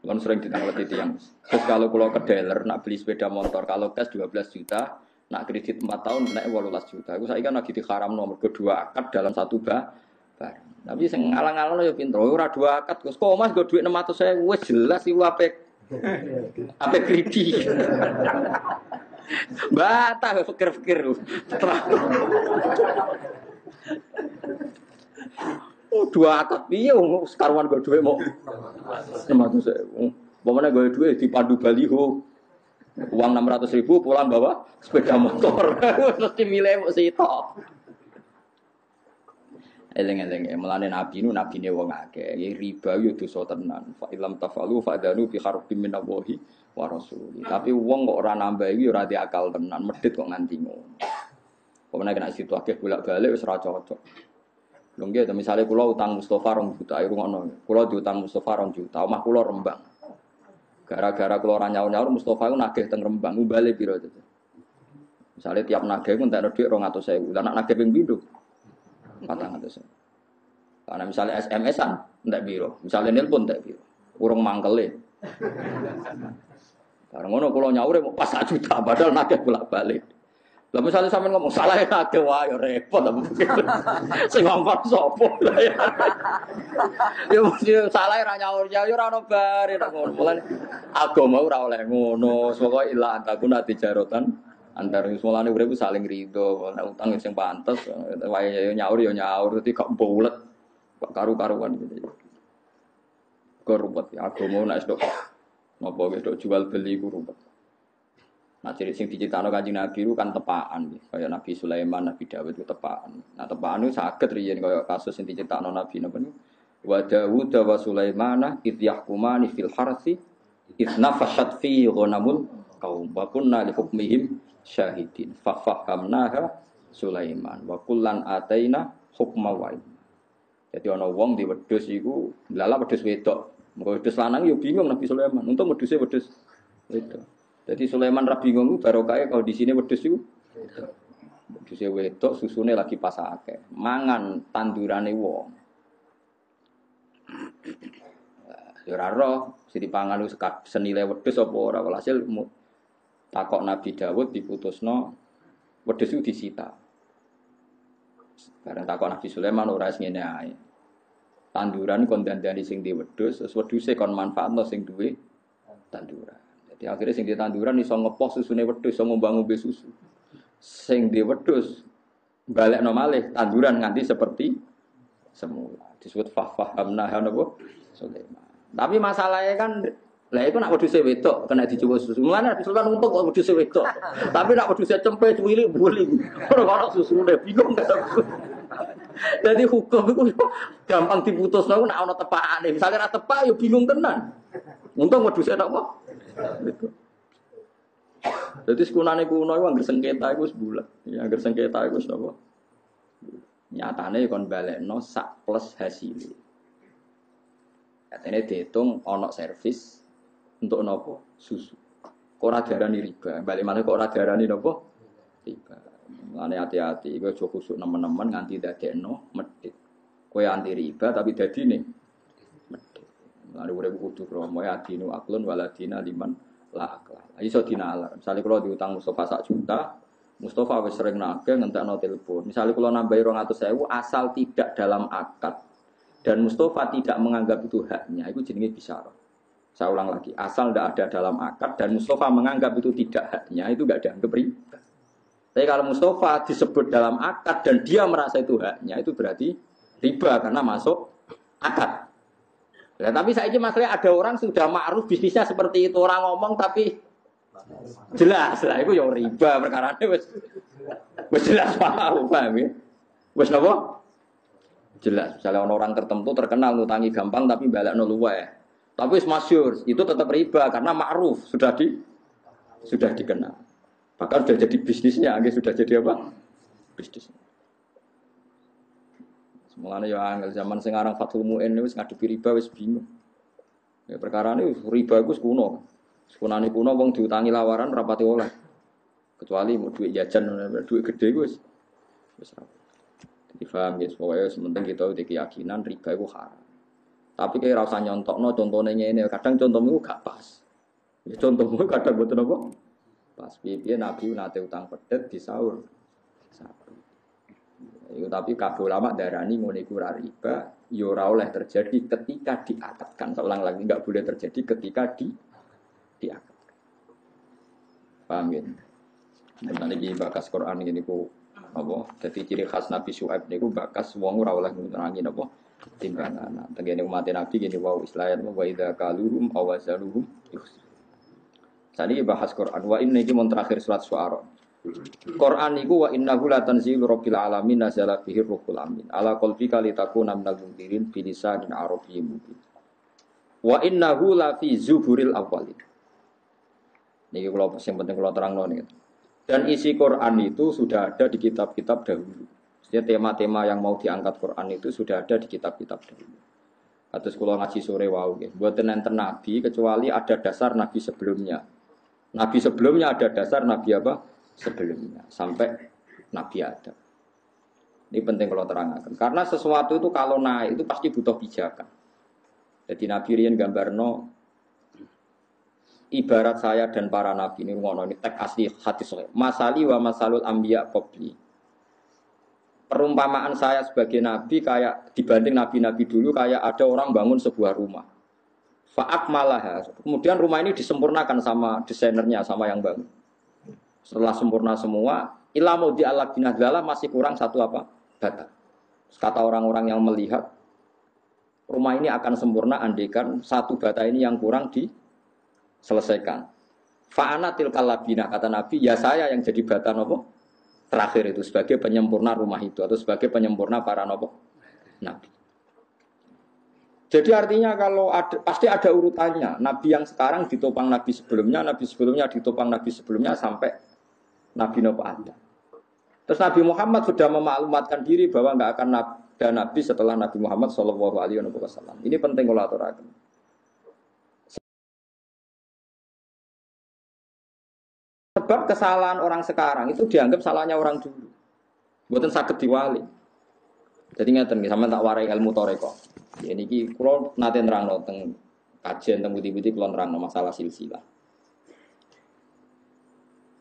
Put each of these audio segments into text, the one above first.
Kan sering ditanglet tiyang. Terus kalau kula ke dealer nak beli sepeda motor kalau cash 12 juta, nak kredit 4 tahun nek 18 juta. Iku saiki kan lagi diharamno mergo dua akad dalam satu barang. Tapi sing ngalang-alang yo pinter. Ora dua akad Gus. Kok Mas go dhuwit 600.000 wis jelas iku ape kredit. Bata pikir-pikir. Oh dua akad piye wong sekaruan go dhuwit mau 600.000. Pokoknya gue duit dipandu baliho uang 600.000 pulang bawa sepeda motor mesti milih sitok. Eleng-eleng melane nabi nabine wong akeh riba yo dosa tenan fa ilam tafalu fa'danu bi harbin minallahi wa rasuli. Tapi wong kok ora nambah iki ora diakal tenan medhit kok nganti ngono. Pokoknya kena situ akeh bolak-balik wis ora cocok. Lho nggih misale kula utang Mustofa 2 juta iku ngono. Kula diutang Mustofa 2 juta, omah kula Rembang. Gara-gara kula ora nyaur-nyaur Mustofa ku nagih teng Rembang, bali piro itu. Misale tiap nagih ku entek dhuwit 200.000. Lah nek nagih ping pindho 400.000. Karena misalnya SMS-an entek piro, misale nelpon entek piro. Urung mangkele. Bareng ngono kula nyaure mau pas 1 juta padahal nagih bolak-balik. Lah misalnya sampean ngomong salah nagih wae repot apa. Sing ngomong sapa ya. Ya mesti salah ra nyaur ya ora ono bare nek ngono. Mulane agama ora oleh ngono. Pokoke ila antakuna tijarotan antar mulane urip saling rido. Nek utang sing pantes wae nyaur ya nyaur dadi gak bulet. Kok karu-karuan gitu. Korupet agama nek sedok napa wis jual beli ku ruwet. Nah ciri sing diciptakno Kanjeng Nabi itu kan tepaan, kaya Nabi Sulaiman, Nabi Dawud itu tepaan. Nah tepaan itu saged riyen kaya kasus sing diciptakno Nabi napa niku. Wa Dawud wa Sulaiman id yahkumani fil harsi id nafashat fi ghanamul qaum wa kunna li hukmihim syahidin fa fahamnaha Sulaiman wa kullan ataina hukma wa ilma. Jadi ana wong di wedhus iku lala wedhus wedok. Mergo wedhus lanang yo bingung Nabi Sulaiman, untung wedhuse wedhus wedok. Jadi Sulaiman ra bingung barokahe kalau di sini wedhus iku. Wedhus wedok susune lagi pas akeh. Mangan tandurane wong. Ya ora roh, sing dipangan wis senile wedhus apa ora walhasil takok Nabi Dawud diputusno wedhus iku disita. Bareng takok Nabi Sulaiman ora wis ngene ae. Tanduran kon dandani sing di wedhus, terus wedhuse kon manfaatno sing duwe tanduran. Di akhirnya sing di tanduran iso ngepos susune wedhus, iso ngombe susu. Sing di wedhus balekno malih tanduran nganti seperti semula. Disebut fahamna napa Sulaiman. Tapi masalahnya kan lah iku nek wedhuse wedok kena dicoba susu. Mulane Sulaiman untung kok wedhuse wedok. Tapi nek wedhuse cempe cuwili buli. Ora ono susune bingung. Jadi hukum itu gampang diputusno nek ana tepakane. Misale ora tepak ya bingung tenan. Untung wedhuse apa? Gitu. Jadi sekunane kuno iku anggere sengketa iku wis bulat. Ya anggere sengketa iku wis napa? Nyatane kon balekno sak plus hasil. Katene diitung ana servis untuk napa? Susu. Kok ora diarani riba. Balik maneh kok ora diarani napa? Riba. Mane hati-hati iku aja khusuk nemen-nemen nganti dadekno medhit. Kowe anti riba tapi dadine Mane urip kudu kromo ya dinu aklun waladina liman la akla. Iso dinalar. Misale kula diutang Mustofa 1 juta, Mustofa wis sering nagih ngentekno telepon. Misale kula nambahi 200.000 asal tidak dalam akad dan Mustofa tidak menganggap itu haknya, itu jenenge bisyarah. Saya ulang lagi, asal tidak ada dalam akad dan Mustofa menganggap itu tidak haknya, itu enggak dianggap riba. Tapi kalau Mustofa disebut dalam akad dan dia merasa itu haknya, itu berarti riba karena masuk akad. Ya, tapi saiki masalahnya ada orang sudah ma'ruf bisnisnya seperti itu, orang ngomong tapi jelas lah itu ya riba perkarane wis jelas paham ya. Wis napa? Jelas. Misalnya orang tertentu terkenal ngutangi gampang tapi balekno luweh. Tapi wis masyhur, itu tetap riba karena ma'ruf sudah dikenal. Bahkan sudah jadi bisnisnya, sudah jadi apa? Bisnis. Mulane ya angel zaman sing aran Fathul Mu'in wis ngadepi riba wis bingung. Ya perkarane riba iku kuno. Sekunane kuno wong diutangi lawaran rapati oleh. Kecuali mau duit jajan duit gede wis ora. Dadi paham ya, pokoke sementing kita udah keyakinan riba iku haram. Tapi kayak rasa nyontokno contohnya ini kadang contohmu gak pas. Ya contohmu kadang betul apa? Pas piye Nabi nate utang pedet di sahur. Itu tapi kabeh ulama darani ngene iku ora riba, ya ora oleh terjadi ketika diakatkan. Seulang lagi enggak boleh terjadi ketika diakatkan. Paham ya? Nah, niki bakas Quran ini ku apa? Jadi ciri khas Nabi Syuaib niku bakas wong ora oleh ngurangi napa timbangan. Tengene umat Nabi gini wau islayan wa idza kaluhum awazaluhum yukhsir. Tadi bahas Quran wa inna iki mun terakhir surat Syuara. Quran niku wa innahu la tanzilu rabbil alamin nazala bihi ruhul amin ala qalbika litakuna minal munzirin bi lisanin arabiyyin mubin. Wa innahu la fi zuburil awwalin. Niki kula sing penting kula terangno niki. Dan isi Quran itu sudah ada di kitab-kitab dahulu. Jadi tema-tema yang mau diangkat Quran itu sudah ada di kitab-kitab dahulu. Kados kula ngaji sore wau nggih. Mboten enten nabi kecuali ada dasar nabi sebelumnya. Nabi sebelumnya ada dasar nabi apa? Sebelumnya sampai Nabi Adam. Ini penting kalau terangkan. Karena sesuatu itu kalau naik itu pasti butuh pijakan. Jadi Nabi riyen gambarno ibarat saya dan para nabi ini ngono ini teks asli hadis sahih. Masali wa masalul anbiya qabli. Perumpamaan saya sebagai nabi kayak dibanding nabi-nabi dulu kayak ada orang bangun sebuah rumah. Fa'akmalaha. Kemudian rumah ini disempurnakan sama desainernya, sama yang bangun. Setelah sempurna semua, ilamu di Allah binadalah masih kurang satu apa? Bata. Kata orang-orang yang melihat rumah ini akan sempurna andaikan satu bata ini yang kurang diselesaikan. Fa'ana tilkal labina kata Nabi, ya saya yang jadi bata nopo terakhir itu sebagai penyempurna rumah itu atau sebagai penyempurna para nopo nabi. Jadi artinya kalau ada, pasti ada urutannya. Nabi yang sekarang ditopang nabi sebelumnya ditopang nabi sebelumnya sampai Nabi Nabi ada. Terus Nabi Muhammad sudah memaklumatkan diri bahwa enggak akan ada Nabi setelah Nabi Muhammad Shallallahu Alaihi Wasallam. Ini penting kalau aturakan. Sebab kesalahan orang sekarang itu dianggap salahnya orang dulu. Bukan sakit diwali. Jadi ngeten sama tak warai ilmu toreko. Ini ki kalau nanti nerangno teng kajian teng budi-budi kalau nerangno masalah silsilah.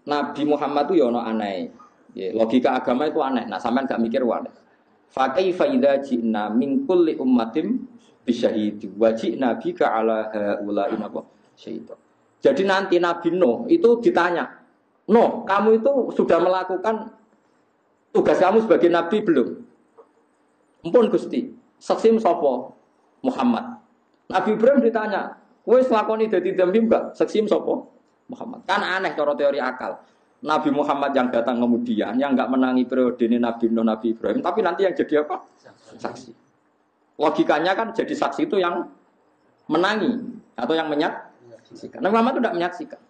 Nabi Muhammad itu ya ono aneh. Ya, logika agama itu aneh. Nah, sampean gak mikir wae. Fa kaifa idza ji'na min kulli ummatin bisyahidi wa ji'na bika ala haula'i syaitan. Jadi nanti Nabi Nuh itu ditanya, "Nuh, kamu itu sudah melakukan tugas kamu sebagai nabi belum?" Ampun Gusti, saksim sapa? Muhammad. Nabi Ibrahim ditanya, "Kowe nglakoni dadi nabi enggak?" Saksim sapa? Muhammad. Kan aneh cara teori akal. Nabi Muhammad yang datang kemudian yang enggak menangi periode ini Nabi Nuh, Nabi Ibrahim, tapi nanti yang jadi apa? Saksi. Logikanya kan jadi saksi itu yang menangi atau yang menyaksikan. Nabi Muhammad itu tidak menyaksikan.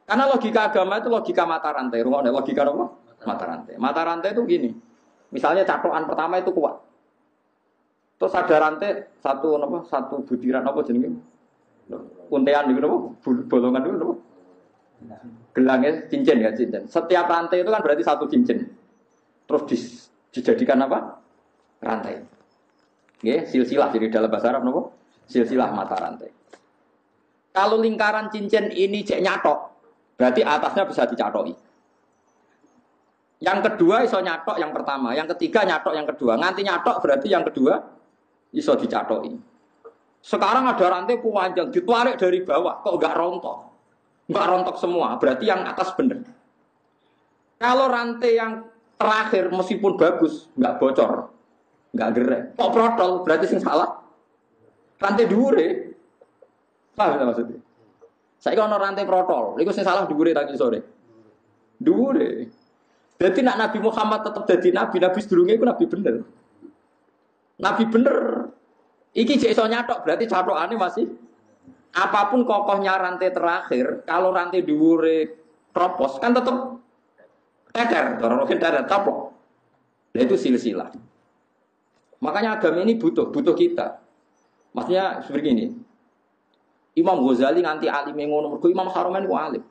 Karena logika agama itu logika mata rantai. Rumahnya logika apa? Mata rantai. Mata rantai itu gini. Misalnya catokan pertama itu kuat. Terus ada rantai satu butiran apa jenenge? Untean itu apa? Bolongan itu apa? Gelangnya cincin ya cincin. Setiap rantai itu kan berarti satu cincin. Terus dijadikan apa? Rantai. Nggih, silsilah jadi dalam bahasa Arab napa? Silsilah mata rantai. Kalau lingkaran cincin ini cek nyatok, berarti atasnya bisa dicatoki. Yang kedua iso nyatok yang pertama, yang ketiga nyatok yang kedua. Nganti nyatok berarti yang kedua iso dicatoki. Sekarang ada rantai panjang ditarik dari bawah, kok enggak rontok? Enggak rontok semua, berarti yang atas benar. Kalau rantai yang terakhir meskipun bagus, enggak bocor, enggak gerek, kok protol, berarti sing salah. Rantai dhuwure. Paham maksudnya? Saiki ana rantai protol, iku sing salah dhuwure tadi sore. Dhuwure. Jadi nak Nabi Muhammad tetap jadi nabi, nabi sedurunge iku nabi bener. Nabi bener. Iki jek iso nyatok berarti catokane masih apapun kokohnya rantai terakhir, kalau rantai dhuwure kropos kan tetap teker, mungkin teker taplok. Nah itu silsilah. Makanya agama ini butuh kita. Maksudnya seperti ini. Imam Ghazali nganti alim ngono, mergo Imam Haromen ku alim.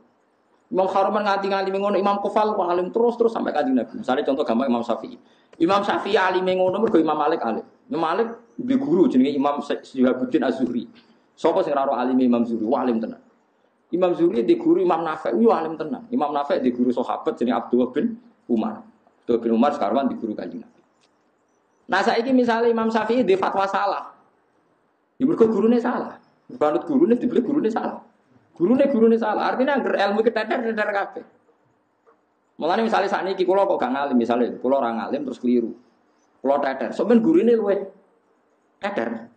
Imam Haromen nganti alim ngono, Imam Kufal ku alim terus sampai Kanjeng Nabi. Misalnya contoh gampang Imam Syafi'i. Imam Syafi'i alim ngono mergo Imam Malik alim. Imam Malik di guru jenenge Imam Syihabuddin Az-Zuhri. Sapa sing ora alim Imam Zuhri, alim tenan. Imam Zuhri di guru Imam Nafi', alim tenan. Imam Nafi' di guru sahabat jenenge Abdullah bin Umar. Abdullah bin Umar sekarang di guru Kanjeng Nabi. Nah saiki misalnya Imam Syafi'i di fatwa salah. Ya mergo gurune salah. Banut gurune dibeli gurune salah. Gurune salah. Artinya angger ilmu keteter-teter kabeh. Mulane misalnya sakniki kula kok gak ngalim, misalnya kula ora ngalim terus keliru. Kula teter, sampeyan gurune luwe teter.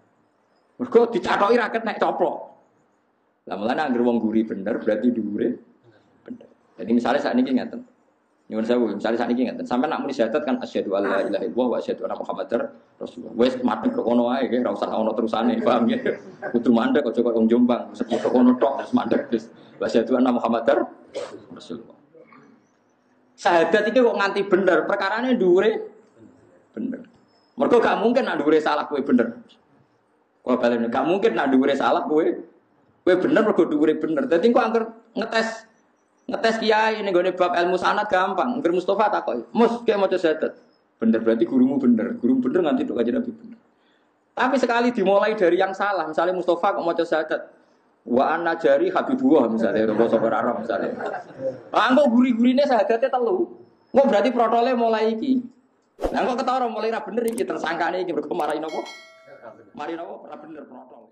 Mergo dicathoki raket nek coplok. Lah mulane angger wong guri bener berarti dhuwure bener. Jadi misalnya sakniki ngeten. Nyuwun sewu, misalnya sakniki ngeten, sampeyan nak muni syahadat kan asyhadu alla ilaha illallah wa asyhadu anna muhammadar rasulullah. Wis madhep kok ngono ae nggih, ora usah ono terusane, paham nggih. Kudu mandek aja kok wong Jombang, sepuro kono tok terus mandek wis. Wa asyhadu anna muhammadar rasulullah. Syahadat iki kok nganti bener, perkarane dhuwure bener. Mergo gak mungkin nak dhuwure salah kowe bener. Kok balen gak mungkin nak dhuwure salah kowe bener mergo dhuwure bener. Dadi kok angker ngetes kiai ning gone bab ilmu sanad gampang. Angger Mustofa takoki, "Mus, kiai maca syahadat." Bener berarti gurumu bener. Guru bener nganti tok kanjeng Nabi bener. Tapi sekali dimulai dari yang salah, misalnya Mustofa kok maca syahadat, wa an najari habibullah misalnya basa Arab misalnya. Ah kok guri-gurine syahadatnya telu. Kok berarti protole mulai iki. Lah kok ketara mulai ra bener iki tersangkane iki mergo marahi napa? Mari napa ora bener protol.